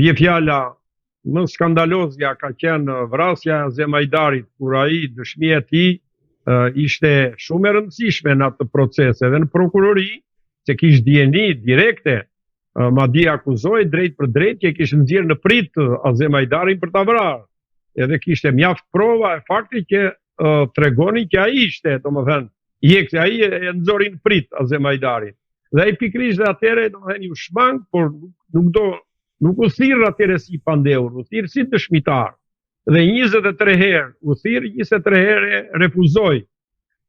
Vje fjala më skandalozja ka qenë vrasja e Zemajdarit, kur ai dëshmia e tij ishte shumë e rëndësishme në atë proces, edhe në prokurori, se kishte dieni direkte, madje akuzoi drejt për drejt që kishte nxjerrë në prit Zemajdarin për ta vrarë. Edhe kishte mjaft prova e faktit që tregonin që ai ishte, domethënë, se ai e nxori në prit Zemajdarin. Dhe ai pikërisht atëherë domethënë u shmang, por nuk u thirr atëherë si pandehur, u thirr si dëshmitar. Dhe 23 herë u thirr, 23 herë refuzoi.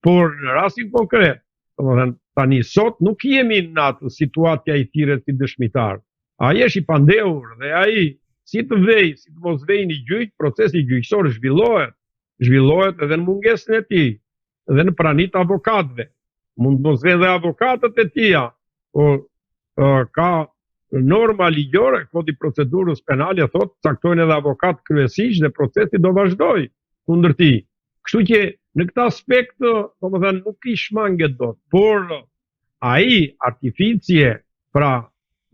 Por në rastin konkret, domethënë tani sot nuk jemi në atë situatë që ai thirret si dëshmitar. Ai është i pandehur dhe ai si të vej, si të mos vej në gjyq, procesi gjyqësor zhvillohet edhe në mungesën e tij, edhe në praninë e avokatëve. Mund të mos vjen dhe avokatët e tija, por ka norma ligjore, kodi procedurës penale thotë, caktojnë edhe avokat kryesisht dhe procesi do vazhdoj kundër tij. Kështu që në këtë aspekt, domethënë nuk i shmanget dot, por ai artificie, pra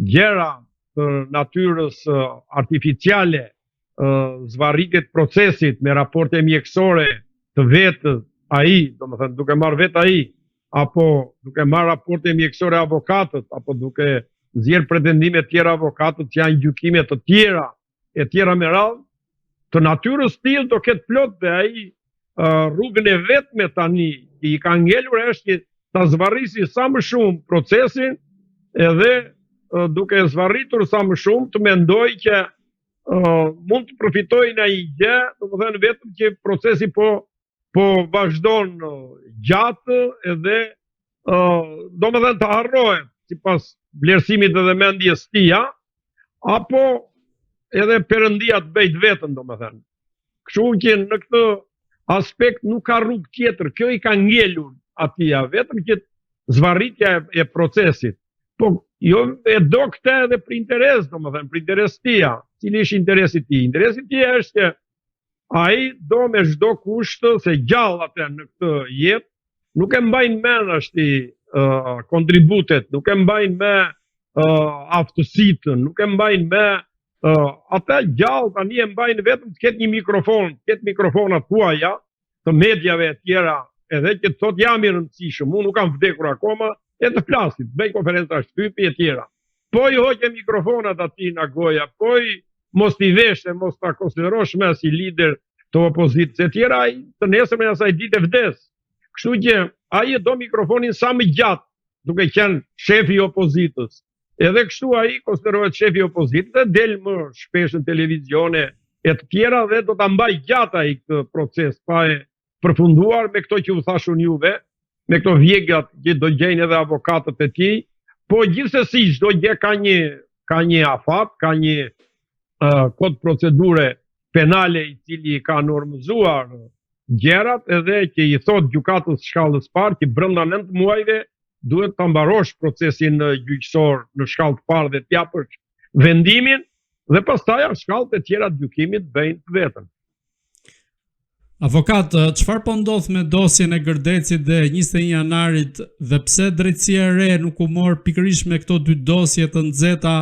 gjëra të natyrës artificiale, zvarritjet procesit me raporte mjekësore të vetë ai, domethënë duke marrë vetë ai, apo duke marrë raporte mjekësore avokatët, apo duke nxjerrë pretendime të tjera avokatët që janë gjykime të tjera, e tjera me radhë, të natyrës tillë do ketë plot dhe ai rrugën e vetme tani që i ka ngelur është që ta zvarrisi sa më shumë procesin, edhe duke zvarritur sa më shumë të mendoj që mund të përfitojë nga një gjë, domethënë vetëm që procesi po vazhdon gjatë edhe domethënë të harrohet sipas vlerësimit edhe mendjes tia, apo edhe Perëndia të bëjt vetën, domethënë. Kështu që në këtë aspekt nuk ka rrugë tjetër, kjo i ka ngelur atia, vetëm që zvarritja e procesit. Po jo e do këtë edhe për interes, domethënë, për interes tia. Cili është interesi tij? Interesi tij është që ai do me çdo kusht se gjallë atë në këtë jetë nuk e mbajnë mend ashti kontributet, nuk e mbajnë me aftësitë, nuk e mbajnë me ata gjallë tani e mbajnë vetëm të ketë një mikrofon, të ketë mikrofonat tuaja, të mediave e tjera, edhe që të thotë jam i rëndësishëm, unë nuk kam vdekur akoma, e të flasit, bëj konferenca shtypi e tjera. Po i hoqe mikrofonat ati në goja, po i mos t'i veshte, mos t'a konsiderosh me si lider të opozitës e tjera, të nesër me asaj ditë e vdes. Kështu që ai do mikrofonin sa më gjatë, duke qenë shefi i opozitës. Edhe kështu ai konsiderohet shefi i opozitës dhe del më shpesh në televizione e të tjera dhe do ta mbaj gjatë ai këtë proces pa e përfunduar me këto që u thashun juve, me këto vjegjat që do gjejnë edhe avokatët e tij, po gjithsesi çdo gjë ka një afat, ka një kod procedure penale i cili ka normëzuar gjërat edhe që i thot gjykatës shkallës parë që brenda 9 muajve duhet ta mbarosh procesin gjyqësor në shkallë të parë dhe t'japësh vendimin dhe pastaj shkallët e tjera të gjykimit bëjnë të vetën. Avokat, çfarë po ndodh me dosjen e Gërdecit dhe 21 janarit dhe pse drejtësia e re nuk u mor pikërisht me këto dy dosje të nxehta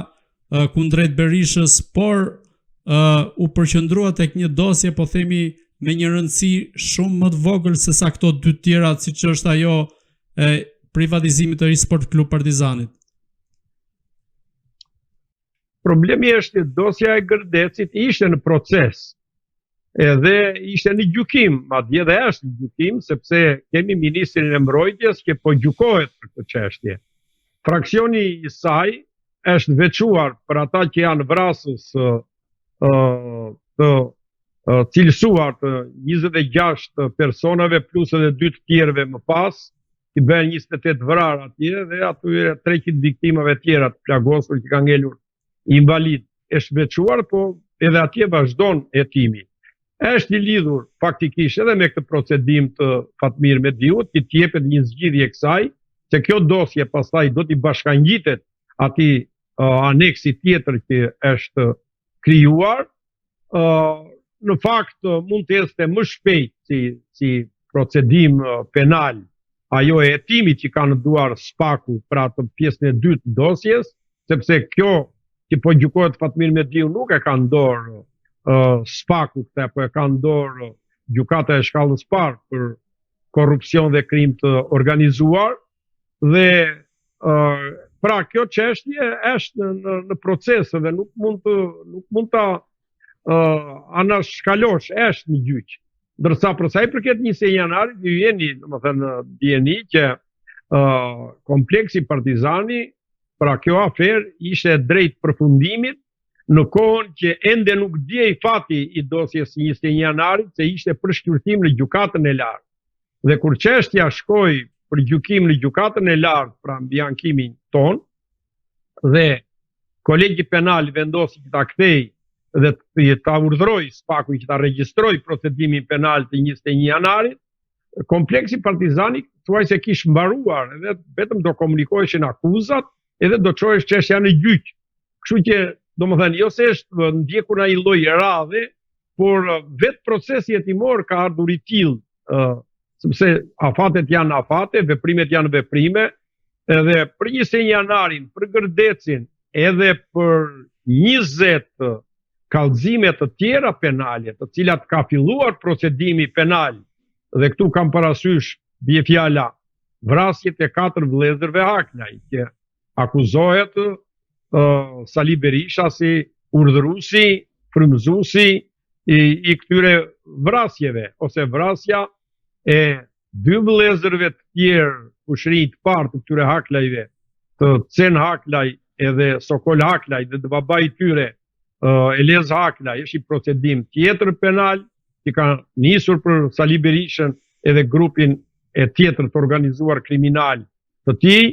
kundrejt Berishës, por u përqendrua tek një dosje, po themi, me një rëndësi shumë më të vogël se sa këto dy tjera, siç është ajo e privatizimit të Sport Klub Partizanit. Problemi është që dosja e Gërdecit ishte në proces. Edhe ishte në gjykim, madje dhe është në gjykim, sepse kemi ministrin e mbrojtjes që po gjykohet për këtë çështje. Fraksioni i saj është veçuar për ata që janë vrasës të cilësuar të 26 personave plus edhe 2 të tjerëve më pas, i bën 28 vrarë atje dhe atyre 300 viktimave tjera të plagosur që kanë ngelur invalid. Është veçuar, po edhe atje vazhdon hetimi. Është i lidhur faktikisht edhe me këtë procedim të Fatmir Mediut, që t'jepet një zgjidhje kësaj, se kjo dosje pastaj do t'i bashkangjitet atij aneksi tjetër që është krijuar. Në fakt mund të este më shpejt si procedim penal ajo e hetimit që ka në duar SPAK-u për atë pjesën e dytë të dosjes, sepse kjo që po gjykohet Fatmir Mediu nuk e ka ndorë SPAK-u këtë, apo e ka ndorë gjykata e shkallës parë për korrupsion dhe krim të organizuar, dhe pra kjo çështje është në proces dhe nuk mund ta anashkalosh, është në gjyq. Ndërsa për sa i përket 21 janarit, ju jeni, domethënë dijeni që kompleksi Partizani, pra kjo aferë ishte drejt përfundimit në kohën që ende nuk djej fati i dosjes 21 janarit, se ishte përshkyrtim në gjykatën e lartë. Dhe kur çështja shkoi për gjykim në gjykatën e lartë, pra mbi ankimin ton, dhe kolegji penal vendosi që ta kthej dhe ta urdhëroi SPAK-un që ta regjistroi procedimin penal të 21 janarit, kompleksi Partizani thuaj se kish mbaruar, edhe vetëm do komunikoheshin akuzat, edhe do çohesh çështja në gjyq. Kështu që, domethënë, jo se është ndjekur ai lloj radhe, por vetë procesi hetimor ka ardhur i tillë, sepse afatet janë afate, veprimet janë veprime, edhe për 21 janarin, për Gërdecin, edhe për 20 kallëzime të tjera penale, të cilat ka filluar procedimi penal, dhe këtu kam parasysh bie fjala vrasjet e 4 vëllezërve Haklaj, që akuzohet Sali Berisha si urdhëruesi, frymëzuesi i këtyre vrasjeve, ose vrasja e 2 vëllezërve të tjerë kushëri të parë të këtyre Haklajve, të Cen Haklaj edhe Sokol Haklaj, dhe të babai i tyre Elez Haklaj, është i procedim tjetër penal që ka nisur për Sali Berishën edhe grupin e tjetër të organizuar kriminal të tij,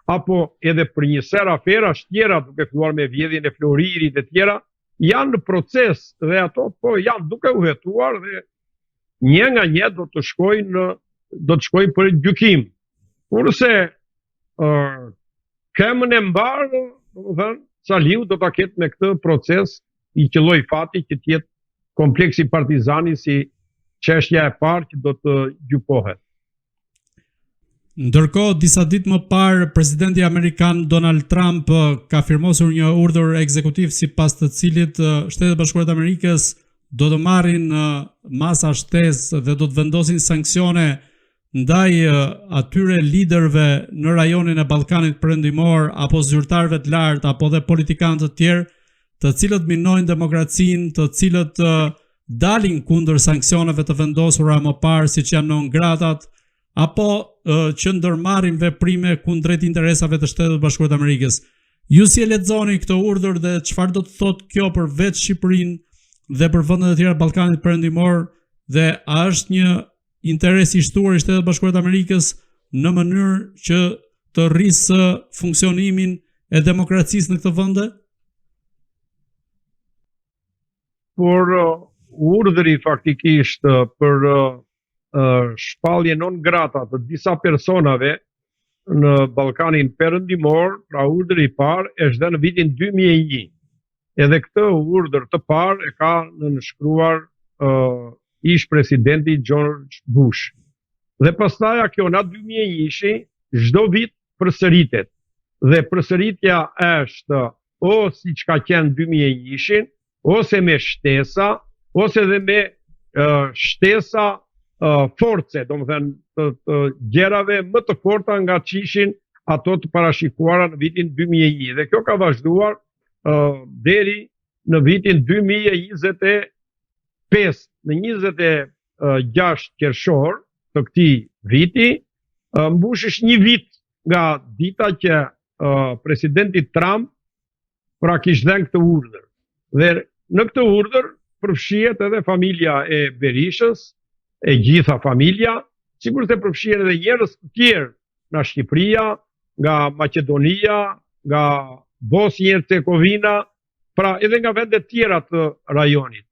apo edhe për një ser aferash tjera, duke filluar me vjedhjen e Floririt e tjera, janë në proces dhe ato po janë duke u hetuar dhe një nga një do të shkojnë për gjykim. Kurse kemën e mbarë, domethënë, Saliu do ta ketë me këtë proces i qelloi fati që të jetë kompleksi Partizani si çështja e parë që do të gjykohet. Ndërkohë, disa ditë më parë, presidenti amerikan Donald Trump ka firmosur një urdhër ekzekutiv sipas të cilit Shtetet e Bashkuara të Amerikës do të marrin masa shtesë dhe do të vendosin sanksione ndaj atyre liderëve në rajonin e Ballkanit Perëndimor, apo zyrtarëve të lartë, apo dhe politikanë të tjerë, të cilët minojnë demokracinë, të cilët dalin kundër sanksioneve të vendosura më parë, siç janë non gratat, apo që ndërmarrin veprime kundrejt interesave të Shtetit Bashkuar të Amerikës. Ju si e lexoni këtë urdhër dhe çfarë do të thotë kjo për vetë Shqipërinë dhe për vendet e tjera të Ballkanit Perëndimor, dhe a është një interes i shtuar i Shtetit Bashkuar të Amerikës në mënyrë që të rrisë funksionimin e demokracisë në këtë vend? Por urdhri faktikisht për shpallje non grata të disa personave në Ballkanin Perëndimor, pra urdhri i parë është dhënë në vitin 2001. Edhe këtë urdhër të parë e ka nënshkruar ish presidenti George Bush. Dhe pastaj kjo na 2001-shi çdo vit përsëritet. Dhe përsëritja është o siç ka qenë 2001-shin, ose me shtesa, ose dhe me shtesa force, domethënë të gjerave më të forta nga që ishin ato të parashikuara në vitin 2001. Dhe kjo ka vazhduar deri në vitin 2025. Në 26 qershor të këtij viti, mbushësh një vit nga dita që presidenti Trump pra kishte dhënë këtë urdhër. Dhe në këtë urdhër përfshihet edhe familja e Berishës, e gjitha familja, sigurisht e përfshihen edhe njerëz të tjerë nga Shqipëria, nga Maqedonia, nga Bosnia e Hercegovina, pra edhe nga vende tjera të rajonit.